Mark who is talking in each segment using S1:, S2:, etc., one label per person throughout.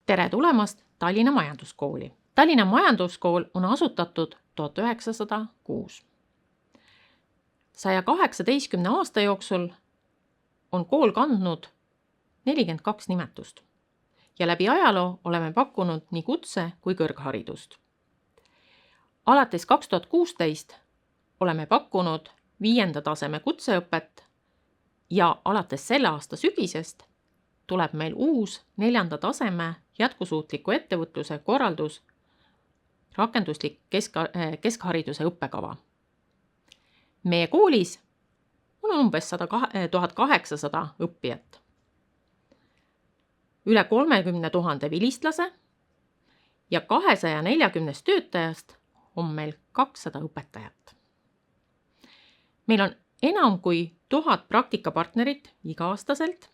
S1: Tere tulemast Tallinna Majanduskooli. Tallinna Majanduskool on asutatud 1906. 118 aasta jooksul on kool kandnud 42 nimetust ja läbi ajaloo oleme pakkunud nii kutse- kui kõrgharidust. Alates 2016 oleme pakkunud 5. taseme kutseõpet ja alates selle aasta sügisest tuleb meil uus 4. taseme jätkusuutliku ettevõtluse korraldus, rakenduslik keskhariduse õppekava. Meie koolis on umbes 1800 õppijat, üle 30 000 vilistlase ja 240 töötajast on meil 200 õpetajat. Meil on enam kui 1000 praktikapartnerit iga-aastaselt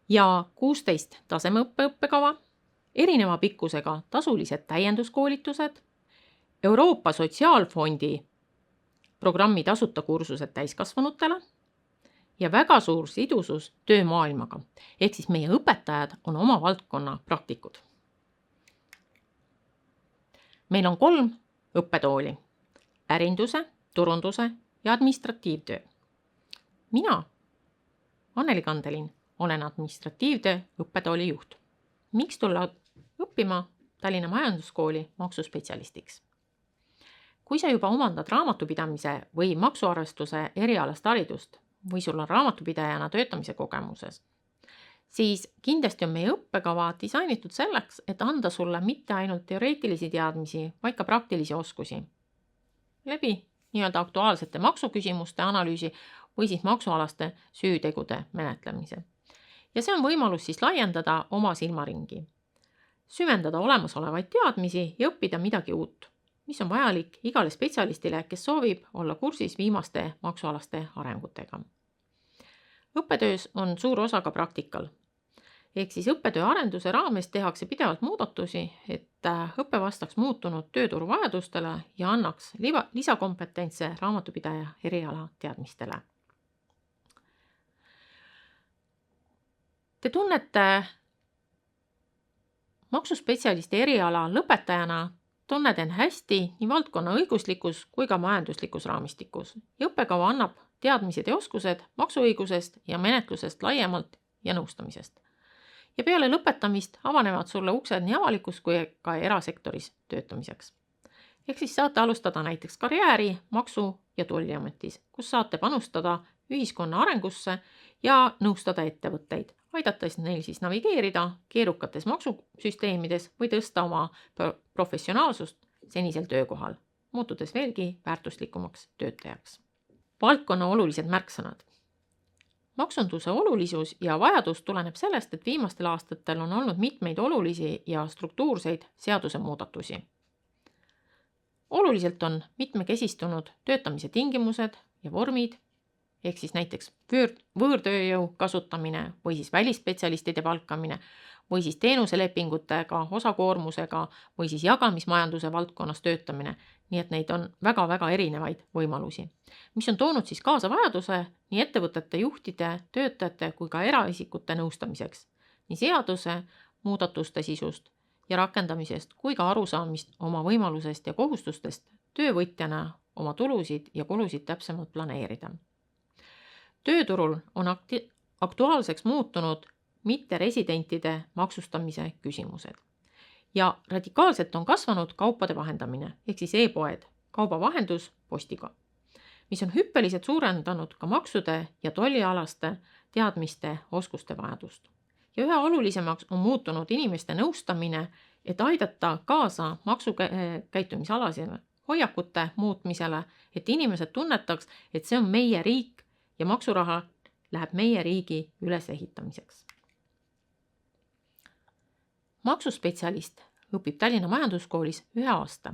S1: ja 16 tasemeõppe õppekava, erineva pikkusega tasulised täienduskoolitused, Euroopa Sotsiaalfondi programmi tasuta kursused täiskasvanutele ja väga suur sidusus töömaailmaga, ehk siis meie õpetajad on oma valdkonna praktikud. Meil on 3 õppetooli: ärinduse, turunduse ja administratiivtöö. Mina, Anneli Kandelin, olen administratiivtöö õppetooli juht. Miks tulla õppima Tallinna Majanduskooli maksuspetsialistiks? Kui sa juba omandad raamatupidamise või maksuarvestuse erialast haridust või sul on raamatupidajana töötamise kogemuses, siis kindlasti on meie õppekava disainitud selleks, et anda sulle mitte ainult teoreetilisi teadmisi, vaid ka praktilisi oskusi läbi nii-öelda aktuaalsete maksuküsimuste analüüsi või siis maksualaste süütegude menetlemise. Ja see on võimalus siis laiendada oma silmaringi, süvendada olemasolevaid teadmisi ja õppida midagi uut, mis on vajalik igale spetsialistile, kes soovib olla kursis viimaste maksualaste arengutega. Õppetöös on suur osa ka praktikal. Ehk siis õppetöö arenduse raames tehakse pidevalt muudatusi, et õpe vastaks muutunud tööturu vajadustele ja annaks lisakompetentse raamatupidaja eriala teadmistele. Te tunnete maksuspetsialisti eriala lõpetajana, tunned end hästi nii valdkonna õiguslikus kui ka majanduslikus raamistikus ja õppekava annab teadmised ja oskused maksuõigusest ja menetlusest laiemalt ja nõustamisest. Ja peale lõpetamist avanevad sulle uksed nii avalikus kui ka erasektoris töötamiseks. Ehk siis saate alustada näiteks karjääri Maksu- ja Tolliametis, kus saate panustada ühiskonna arengusse ja nõustada ettevõtteid, aidates neil siis navigeerida keerukates maksusüsteemides või tõsta oma professionaalsust senisel töökohal, muutudes veelgi väärtuslikumaks töötajaks. Valdkonna olulised märksõnad. Maksunduse olulisus ja vajadus tuleneb sellest, et viimastel aastatel on olnud mitmeid olulisi ja struktuurseid seadusemuudatusi. Oluliselt on mitmekesistunud töötamise tingimused ja vormid, ehk siis näiteks võõrtööjõu kasutamine või siis välisspetsialistide palkamine või siis teenuselepingutega, osakoormusega või siis jagamismajanduse valdkonnas töötamine. Nii et neid on väga-väga erinevaid võimalusi, mis on toonud siis kaasa vajaduse nii ettevõtete juhtide, töötajate kui ka eraisikute nõustamiseks, nii seaduse muudatuste sisust ja rakendamisest kui ka arusaamist oma võimalusest ja kohustustest töövõtjana oma tulusid ja kulusid täpsemalt planeerida. Tööturul on aktuaalseks muutunud mitteresidentide maksustamise küsimused ja radikaalselt on kasvanud kaupade vahendamine, ehk siis e-poed, kaubavahendus postiga, mis on hüppeliselt suurendanud ka maksude ja tollialaste teadmiste oskuste vajadust. Ja ühe olulisemaks on muutunud inimeste nõustamine, et aidata kaasa maksukäitumisalasele hoiakute muutmisele, et inimesed tunnetaks, et see on meie riik ja maksuraha läheb meie riigi ülesehitamiseks. Maksuspetsialist õpib Tallinna Majanduskoolis 1 aasta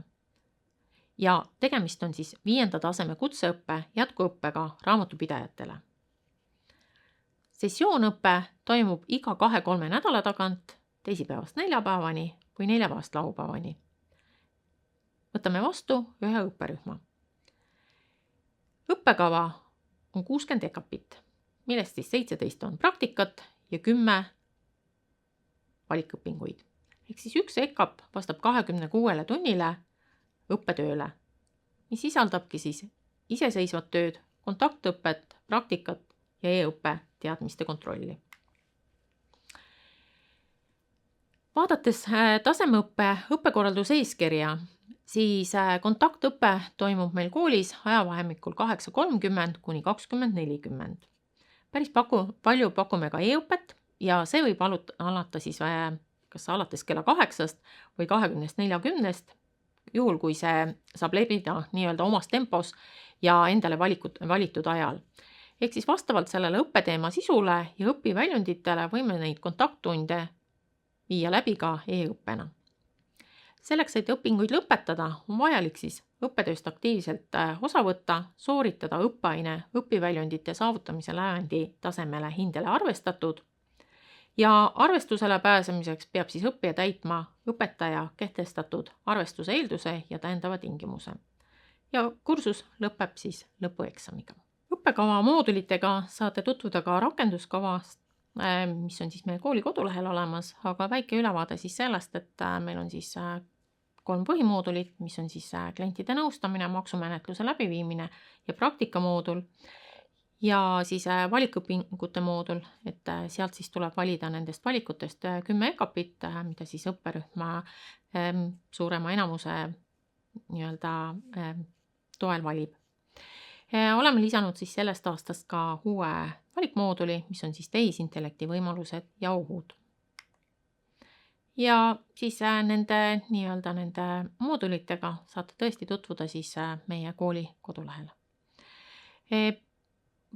S1: ja tegemist on siis 5. taseme kutseõppe jätkuõppega raamatupidajatele. Sessioonõpe toimub iga 2-3 nädala tagant teisipäevast neljapäevani või neljapäevast laupäevani. Võtame vastu 1 õpperühma. Õppekava on 60 ekapit, millest siis 17 on praktikat ja 10 valikõpinguid. Ehk siis üks EKAP vastab 26 tunnile õppetööle, mis sisaldabki siis iseseisvat tööd, kontaktõpet, praktikat ja e-õppe teadmiste kontrolli. Vaadates tasemeõppe õppekorralduse eeskirja, siis kontaktõpe toimub meil koolis ajavahemikul 8:30 kuni 20:40. Päris palju pakume ka e-õpet ja see võib alata siis kas alates kella 8 või 20:40, juhul kui see saab levida nii-öelda omas tempos ja endale valitud ajal. Ehk siis vastavalt sellele õppeteema sisule ja õpiväljunditele võime neid kontakttunde viia läbi ka e-õppena. Selleks, et õpinguid lõpetada, on vajalik siis õppetööst aktiivselt osa võtta, sooritada õppeaine õpiväljundite saavutamise lävendi tasemele hindele arvestatud ja arvestusele pääsemiseks peab siis õppija täitma õpetaja kehtestatud arvestuse eelduse ja täiendava tingimuse. Ja kursus lõpeb siis lõpueksamiga. Õppekava moodulitega saate tutvuda ka rakenduskavast, mis on siis meie kooli kodulehel olemas, aga väike ülevaade siis sellest, et meil on siis 3 põhimoodulit, mis on siis klientide nõustamine, maksumenetluse läbiviimine ja praktikamoodul ja siis valikõpingute moodul, et sealt siis tuleb valida nendest valikutest 10 EKAP-it, mida siis õpperühma suurema enamuse nii-öelda toel valib. Oleme lisanud siis sellest aastast ka uue valikmooduli, mis on siis tehisintellekti võimalused ja ohud. Ja siis nende moodulitega saate tõesti tutvuda siis meie kooli kodulehel.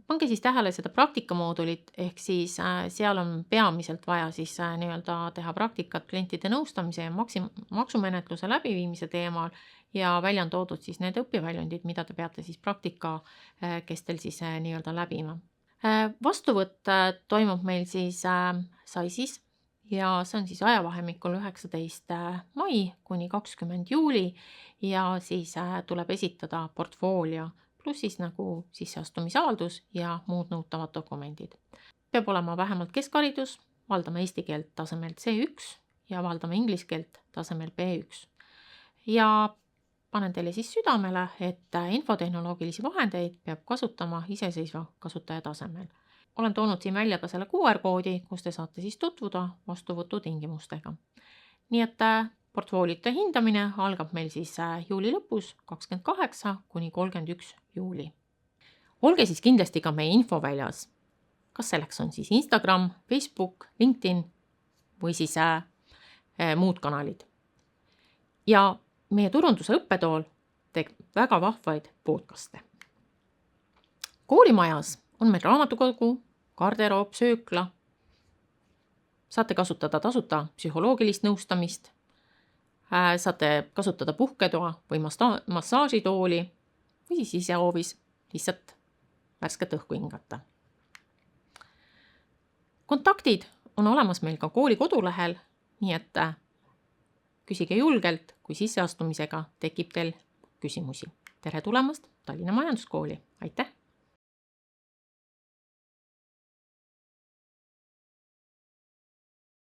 S1: Pange siis tähele seda praktikamoodulit, ehk siis seal on peamiselt vaja siis nii-öelda teha praktikat klientide nõustamise ja maksumenetluse läbiviimise teemal ja välja on toodud siis need õpiväljundid, mida te peate siis praktika kestel siis nii-öelda läbima. Vastuvõtt toimub meil siis SAIS-is ja see on siis ajavahemikul 19 mai kuni 20 juuli ja siis tuleb esitada portfoolio pluss siis nagu sisseastumisavaldus ja muud nõutavad dokumendid. Peab olema vähemalt keskharidus, valdama eesti keelt tasemelt C1 ja valdama inglise keelt tasemel B1. Ja panen teile siis südamele, et infotehnoloogilisi vahendeid peab kasutama iseseisva kasutaja tasemel. Olen toonud siin välja ka selle QR-koodi, kus te saate siis tutvuda vastuvõtu tingimustega. Nii et portfooliote hindamine algab meil siis juuli lõpus 28 kuni 31 juuli. Olge siis kindlasti ka meie infoväljas. Kas selleks on siis Instagram, Facebook, LinkedIn või siis muud kanalid. Ja meie turunduse õppetool teeb väga vahvaid podcaste. Koolimajas on meil raamatukogu, garderoob, söökla. Saate kasutada tasuta psühholoogilist nõustamist. Saate kasutada puhketoa või massaažitooli või siis sisehoovis lihtsalt värsket õhku hingata. Kontaktid on olemas meil ka kooli kodulehel, nii et küsige julgelt, kui sisseastumisega tekib teil küsimusi. Tere tulemast Tallinna Majanduskooli! Aitäh!